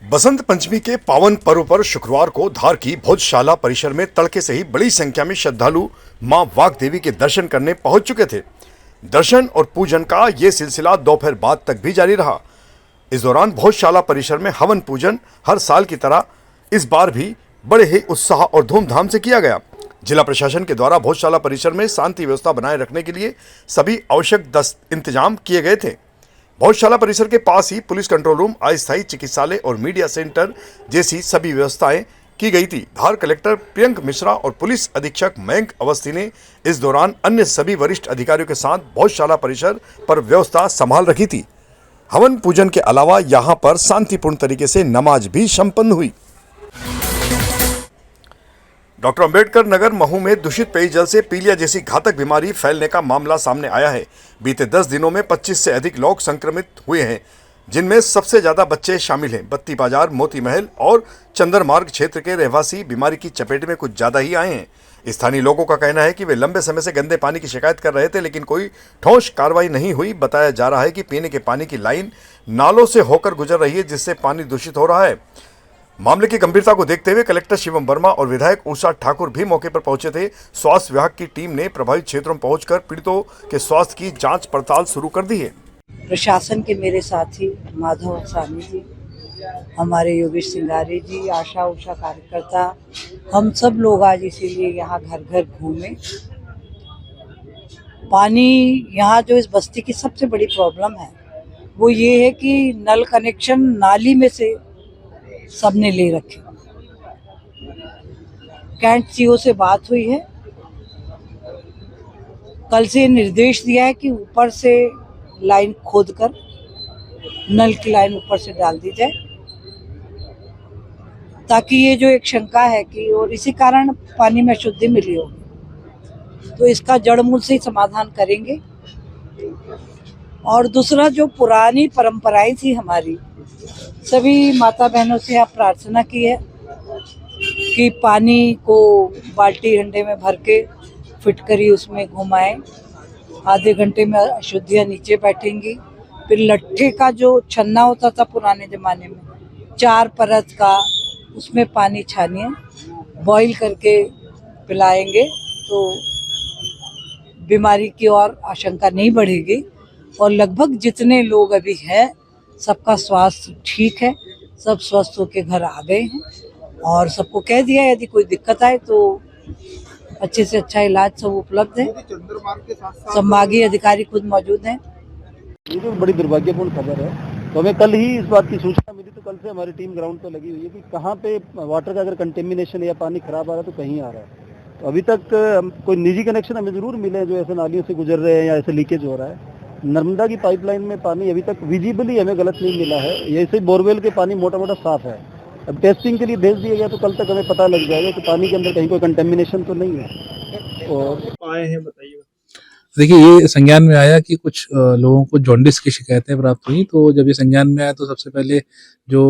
बसंत पंचमी के पावन पर्व पर शुक्रवार को धार की भोजशाला परिसर में तड़के से ही बड़ी संख्या में श्रद्धालु मां वाग देवी के दर्शन करने पहुंच चुके थे। दर्शन और पूजन का ये सिलसिला दोपहर बाद तक भी जारी रहा। इस दौरान भोजशाला परिसर में हवन पूजन हर साल की तरह इस बार भी बड़े ही उत्साह और धूमधाम से किया गया। जिला प्रशासन के द्वारा भोजशाला परिसर में शांति व्यवस्था बनाए रखने के लिए सभी आवश्यक इंतजाम किए गए थे। भोजशाला परिसर के पास ही पुलिस कंट्रोल रूम, अस्थायी चिकित्सालय और मीडिया सेंटर जैसी सभी व्यवस्थाएं की गई थी। धार कलेक्टर प्रियंक मिश्रा और पुलिस अधीक्षक मयंक अवस्थी ने इस दौरान अन्य सभी वरिष्ठ अधिकारियों के साथ भोजशाला परिसर पर व्यवस्था संभाल रखी थी। हवन पूजन के अलावा यहां पर शांतिपूर्ण तरीके से नमाज भी संपन्न हुई। डॉक्टर अंबेडकर नगर महू में दूषित पेयजल से पीलिया जैसी घातक बीमारी फैलने का मामला सामने आया है। बीते 10 दिनों में 25 से अधिक लोग संक्रमित हुए हैं, जिनमें सबसे ज्यादा बच्चे शामिल हैं। बत्ती बाजार, मोती महल और चंद्रमार्ग क्षेत्र के रहवासी बीमारी की चपेट में कुछ ज्यादा ही आए हैं। स्थानीय लोगों का कहना है कि वे लंबे समय से गंदे पानी की शिकायत कर रहे थे, लेकिन कोई ठोस कार्रवाई नहीं हुई। बताया जा रहा है कि पीने के पानी की लाइन नालों से होकर गुजर रही है, जिससे पानी दूषित हो रहा है। मामले की गंभीरता को देखते हुए कलेक्टर शिवम वर्मा और विधायक उषा ठाकुर भी मौके पर पहुंचे थे। स्वास्थ्य विभाग की टीम ने प्रभावित क्षेत्रों में पहुंचकर पीड़ितों के स्वास्थ्य की जांच पड़ताल शुरू कर दी है। प्रशासन के मेरे साथी माधव सानी जी, हमारे योगेश सिंगारे जी, आशा उषा कार्यकर्ता, हम सब लोग आज इसीलिए यहाँ घर घर घूमे। पानी यहाँ जो इस बस्ती की सबसे बड़ी प्रॉब्लम है वो ये है कि नल कनेक्शन नाली में से सबने ले रखे। कैंट सीओ से बात हुई है, कल से निर्देश दिया है कि ऊपर से लाइन खोदकर नल की लाइन ऊपर से डाल दी जाए, ताकि ये जो एक शंका है कि और इसी कारण पानी में अशुद्धि मिली होगी, तो इसका जड़ मूल से ही समाधान करेंगे। और दूसरा, जो पुरानी परंपराएं थी हमारी, सभी माता बहनों से आप प्रार्थना की है कि पानी को बाल्टी हंडे में भर के फिटकरी उसमें घुमाएं। आधे घंटे में अशुद्धियाँ नीचे बैठेंगी। फिर लट्ठे का जो छन्ना होता था पुराने ज़माने में, 4 परत का, उसमें पानी छानिए, बॉईल करके पिलाएंगे तो बीमारी की और आशंका नहीं बढ़ेगी। और लगभग जितने लोग अभी हैं सबका स्वास्थ्य ठीक है, सब स्वस्थ होकर घर आ गए हैं और सबको कह दिया है यदि कोई दिक्कत आए तो अच्छे से अच्छा इलाज सब उपलब्ध है। संभागीय अधिकारी खुद मौजूद हैं। ये तो बड़ी दुर्भाग्यपूर्ण खबर है। तो हमें कल ही इस बात की सूचना मिली, तो कल से हमारी टीम ग्राउंड पर लगी हुई है कि कहाँ पे वाटर का अगर कंटेमिनेशन या पानी खराब आ रहा है तो कहीं आ रहा है। तो अभी तक कोई निजी कनेक्शन हमें जरूर मिले जो ऐसे नालियों से गुजर रहे हैं या ऐसे लीकेज हो रहा है। नर्मदा की पाइपलाइन में पानी अभी तक विजिबली हमें गलत नहीं मिला है। ऐसे बोरवेल के पानी मोटा मोटा साफ है। अब टेस्टिंग के लिए भेज दिया गया तो कल तक हमें पता लग जाएगा कि पानी के अंदर कहीं कोई कंटेमिनेशन तो नहीं है। और आए हैं बताइए। देखिए, ये संज्ञान में आया कि कुछ लोगों को जॉन्डिस की शिकायतें प्राप्त हुई। तो जब ये संज्ञान में आया तो सबसे पहले जो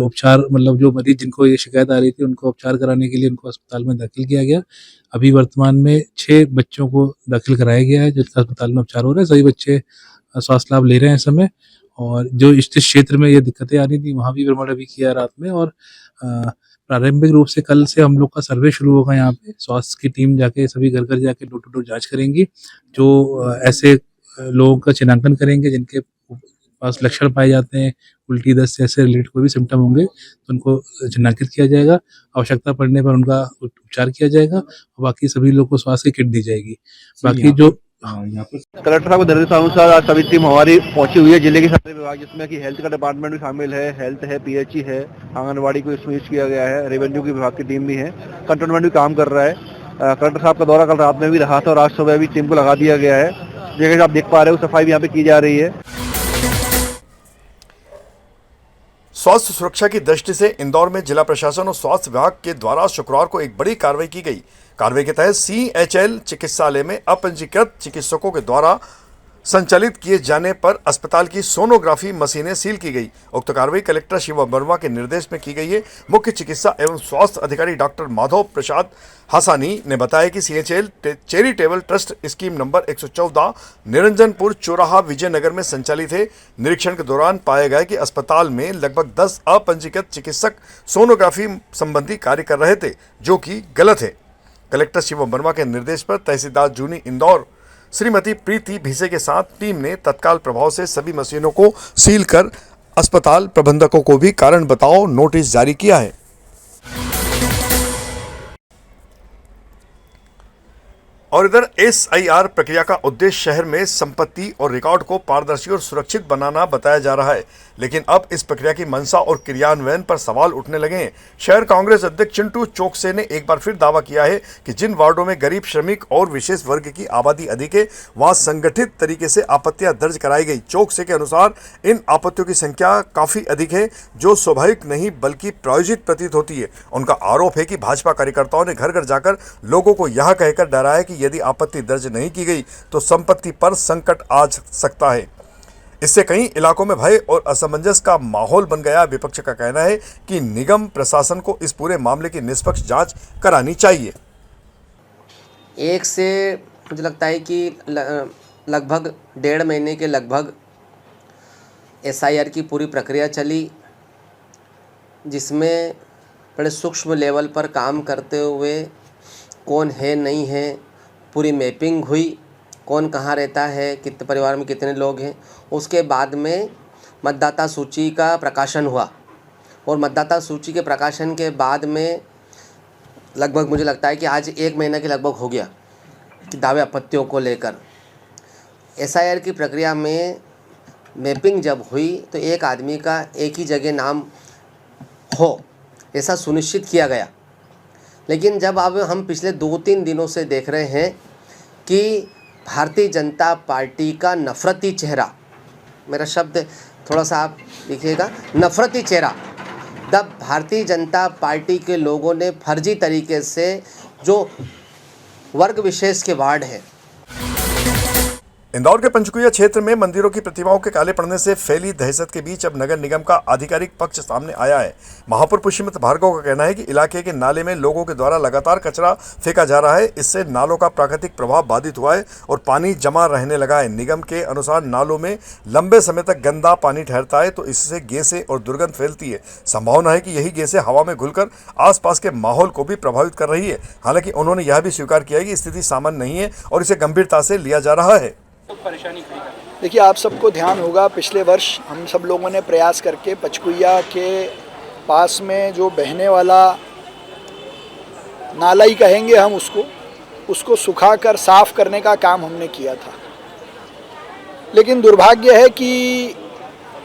उपचार, मतलब जो मरीज जिनको ये शिकायत आ रही थी उनको उपचार कराने के लिए उनको अस्पताल में दाखिल किया गया। अभी वर्तमान में 6 बच्चों को दाखिल कराया गया है जिनका अस्पताल में उपचार हो रहा है। सभी बच्चे स्वास्थ्य लाभ ले रहे हैं इस समय। और जो इस क्षेत्र में ये दिक्कतें आ रही थी वहाँ भी भ्रमण अभी किया रात में। और प्रारंभिक रूप से कल से हम लोग का सर्वे शुरू होगा। यहाँ पे स्वास्थ्य की टीम जाके सभी घर घर जाके डोर टू डोर जांच करेंगी। जो ऐसे लोगों का चिन्हांकन करेंगे जिनके पास लक्षण पाए जाते हैं, उल्टी, दस्त से ऐसे रिलेटेड कोई भी सिम्टम होंगे तो उनको चिन्हांकित किया जाएगा। आवश्यकता पड़ने पर उनका उपचार किया जाएगा और बाकी सभी लोग को स्वास्थ्य की किट दी जाएगी। बाकी जो कलेक्टर साहब के निर्देश अनुसार आज सभी टीम हमारी पहुंची हुई है। जिले के सारे विभाग जिसमें कि हेल्थ का डिपार्टमेंट भी शामिल है, हेल्थ है, पीएचई है, आंगनबाड़ी को स्विच किया गया है, रेवेन्यू की विभाग की टीम भी है, कंटोनमेंट भी काम कर रहा है। कलेक्टर साहब का दौरा कल रात में भी रहा था और आज सुबह भी टीम को लगा दिया गया है। जैसे आप देख पा रहे हो सफाई भी यहाँ पे की जा रही है। स्वास्थ्य सुरक्षा की दृष्टि से इंदौर में जिला प्रशासन और स्वास्थ्य विभाग के द्वारा शुक्रवार को एक बड़ी कार्रवाई की गई। कार्रवाई के तहत CHL चिकित्सालय में अपंजीकृत चिकित्सकों के द्वारा संचालित किए जाने पर अस्पताल की सोनोग्राफी मशीनें सील की गई। उक्त कार्रवाई कलेक्टर शिवम वर्मा के निर्देश में की गई है। मुख्य चिकित्सा एवं स्वास्थ्य अधिकारी डॉक्टर माधव प्रसाद हसानी ने बताया कि CHL charitable trust scheme number 114 Niranjanpur चौराहा विजयनगर में संचालित है। निरीक्षण के दौरान पाया गया कि अस्पताल में लगभग 10 अपंजीकृत चिकित्सक सोनोग्राफी संबंधी कार्य कर रहे थे, जो कि गलत है। कलेक्टर शिवम वर्मा के निर्देश पर तहसीलदार जूनी इंदौर श्रीमती प्रीति भिसे के साथ टीम ने तत्काल प्रभाव से सभी मशीनों को सील कर अस्पताल प्रबंधकों को भी कारण बताओ नोटिस जारी किया है। और इधर एसआईआर प्रक्रिया का उद्देश्य शहर में संपत्ति और रिकॉर्ड को पारदर्शी और सुरक्षित बनाना बताया जा रहा है, लेकिन अब इस प्रक्रिया की मंशा और क्रियान्वयन पर सवाल उठने लगे हैं। शहर कांग्रेस अध्यक्ष चिंटू चौकसे ने एक बार फिर दावा किया है कि जिन वार्डों में गरीब, श्रमिक और विशेष वर्ग की आबादी अधिक है, वहां संगठित तरीके से आपत्तियां दर्ज कराई गई। चौकसे के अनुसार इन आपत्तियों की संख्या काफी अधिक है, जो स्वाभाविक नहीं बल्कि प्रायोजित प्रतीत होती है। उनका आरोप है कि भाजपा कार्यकर्ताओं ने घर घर जाकर लोगों को यह कहकर डराया कि यदि आपत्ति दर्ज नहीं की गई तो संपत्ति पर संकट आ सकता है। इससे कई इलाकों में भय और असमंजस का माहौल बन गया। विपक्ष का कहना है कि निगम प्रशासन को इस पूरे मामले की निष्पक्ष जांच करानी चाहिए। एक से मुझे लगता है कि लगभग 1.5 महीने के लगभग एसआईआर की पूरी प्रक्रिया चली, जिसमें बड़े सूक्ष्म लेवल पर काम करते हुए कौन है नहीं है पूरी मैपिंग हुई, कौन कहाँ रहता है, कितने परिवार में कितने लोग हैं। उसके बाद में मतदाता सूची का प्रकाशन हुआ और मतदाता सूची के प्रकाशन के बाद में लगभग मुझे लगता है कि आज 1 महीना के लगभग हो गया कि दावे आपत्तियों को लेकर एसआईआर की प्रक्रिया में मैपिंग जब हुई तो एक आदमी का एक ही जगह नाम हो ऐसा सुनिश्चित किया गया। लेकिन जब अब हम पिछले 2-3 दिनों से देख रहे हैं कि भारतीय जनता पार्टी का नफरती चेहरा, मेरा शब्द थोड़ा सा आप लिखिएगा, नफरती चेहरा, तब भारतीय जनता पार्टी के लोगों ने फर्जी तरीके से जो वर्ग विशेष के वार्ड है। इंदौर के पंचकुला क्षेत्र में मंदिरों की प्रतिमाओं के काले पड़ने से फैली दहशत के बीच अब नगर निगम का आधिकारिक पक्ष सामने आया है। महापौर पुष्यमित भार्गव का कहना है कि इलाके के नाले में लोगों के द्वारा लगातार कचरा फेंका जा रहा है। इससे नालों का प्राकृतिक प्रभाव बाधित हुआ है और पानी जमा रहने लगा है। निगम के अनुसार नालों में लंबे समय तक गंदा पानी ठहरता है तो इससे गैसें और दुर्गंध फैलती है। संभावना है कि यही गैसें हवा में घुलकर आसपास के माहौल को भी प्रभावित कर रही है। हालांकि उन्होंने यह भी स्वीकार किया है कि स्थिति सामान्य नहीं है और इसे गंभीरता से लिया जा रहा है। देखिए, आप सबको ध्यान होगा, पिछले वर्ष हम सब लोगों ने प्रयास करके पचकुइया के पास में जो बहने वाला नाला ही कहेंगे हम उसको सुखाकर साफ करने का काम हमने किया था। लेकिन दुर्भाग्य है कि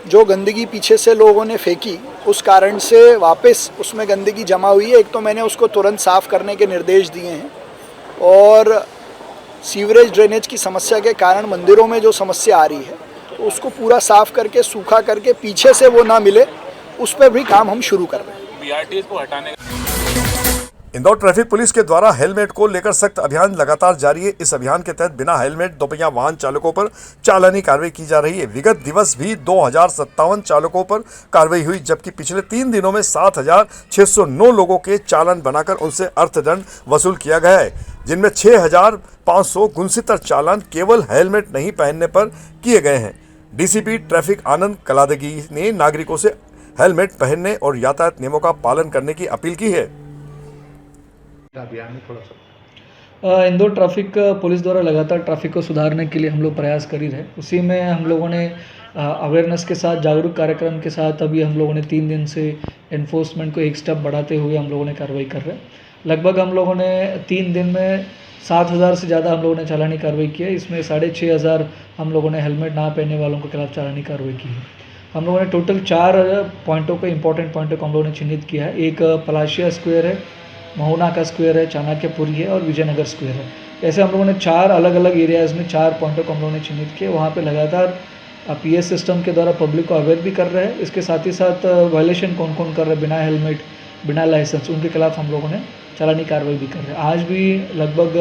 जो गंदगी पीछे से लोगों ने फेंकी उस कारण से वापस उसमें गंदगी जमा हुई है। एक तो मैंने उसको तुरंत साफ करने के निर्देश दिए हैं और सीवरेज ड्रेनेज की समस्या के कारण मंदिरों में जो समस्या आ रही है तो उसको पूरा साफ करके सूखा करके पीछे से वो ना मिले, उस पर भी काम हम शुरू कर रहे हैं। बीआरटीएस को हटाने इंदौर ट्रैफिक पुलिस के द्वारा हेलमेट को लेकर सख्त अभियान लगातार जारी है। इस अभियान के तहत बिना हेलमेट दोपहिया वाहन चालकों पर चालानी कार्रवाई की जा रही है। विगत दिवस भी 2057 चालकों पर कार्रवाई हुई, जबकि पिछले 3 दिनों में 7,609 लोगों के चालान बनाकर उनसे अर्थदंड वसूल किया गया है, जिनमें 6,569 चालान केवल हेलमेट नहीं पहनने पर किए गए हैं। डीसीपी ट्रैफिक आनंद कलादगी ने नागरिकों से हेलमेट पहनने और यातायात नियमों का पालन करने की अपील की है। इंदौर ट्रैफिक पुलिस द्वारा लगातार ट्रैफिक को सुधारने के लिए हम लोग प्रयास कर ही रहे। उसी में हम लोगों ने अवेयरनेस के साथ, जागरूक कार्यक्रम के साथ अभी हम लोगों ने 3 दिन से एनफोर्समेंट को एक स्टेप बढ़ाते हुए हम लोगों ने कार्रवाई कर रहे हैं। लगभग हम लोगों ने 3 दिन में 7,000 से ज़्यादा हम लोगों ने चालानी कार्रवाई की है। इसमें 6,500 हम लोगों ने हेलमेट ना पहनने वालों के खिलाफ चालानी कार्रवाई की है। हम लोगों ने टोटल 4 पॉइंटों को, इंपॉर्टेंट पॉइंटों को हम लोगों ने चिन्हित किया है। एक पलाशिया स्क्वायर है, महुना का स्क्वायर है, चाणक्यपुरी है और विजयनगर स्क्वायर है। ऐसे हम लोगों ने 4 अलग अलग एरियाज़ में 4 पॉइंटों को हम लोगों ने चिन्हित किया। वहाँ पे लगातार पीएस सिस्टम के द्वारा पब्लिक को अवेयर भी कर रहे हैं। इसके साथ ही साथ वायलेशन कौन कौन कर रहे हैं बिना हेलमेट, बिना लाइसेंस, उनके खिलाफ हम लोगों ने चालानी कार्रवाई भी कर रहे हैं। आज भी लगभग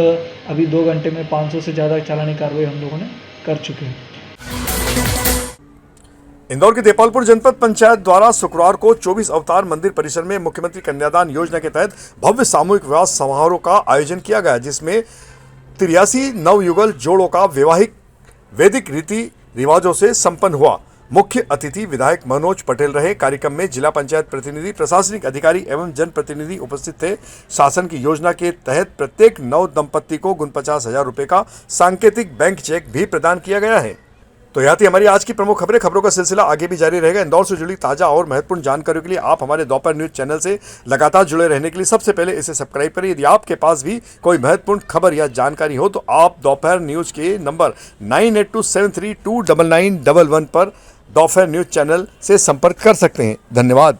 अभी 2 घंटे में 500 से ज़्यादा चालानी कार्रवाई हम लोगों ने कर चुके हैं। इंदौर के देपालपुर जनपद पंचायत द्वारा शुक्रवार को 24 अवतार मंदिर परिसर में मुख्यमंत्री कन्यादान योजना के तहत भव्य सामूहिक विवाह समारोह का आयोजन किया गया, जिसमें 83 नवयुगल जोड़ों का वैवाहिक वैदिक रीति रिवाजों से संपन्न हुआ। मुख्य अतिथि विधायक मनोज पटेल रहे। कार्यक्रम में जिला पंचायत प्रतिनिधि, प्रशासनिक अधिकारी एवं जनप्रतिनिधि उपस्थित थे। शासन की योजना के तहत प्रत्येक नव दंपत्ति को 49,000 रुपए का सांकेतिक बैंक चेक भी प्रदान किया गया है। तो यह थी हमारी आज की प्रमुख खबरें। खबरों का सिलसिला आगे भी जारी रहेगा। इंदौर से जुड़ी ताजा और महत्वपूर्ण जानकारियों के लिए आप हमारे दोपहर न्यूज चैनल से लगातार जुड़े रहने के लिए सबसे पहले इसे सब्सक्राइब करें। यदि आपके पास भी कोई महत्वपूर्ण खबर या जानकारी हो तो आप दोपहर न्यूज के नंबर 9827329911 पर दोपहर न्यूज चैनल से संपर्क कर सकते हैं। धन्यवाद।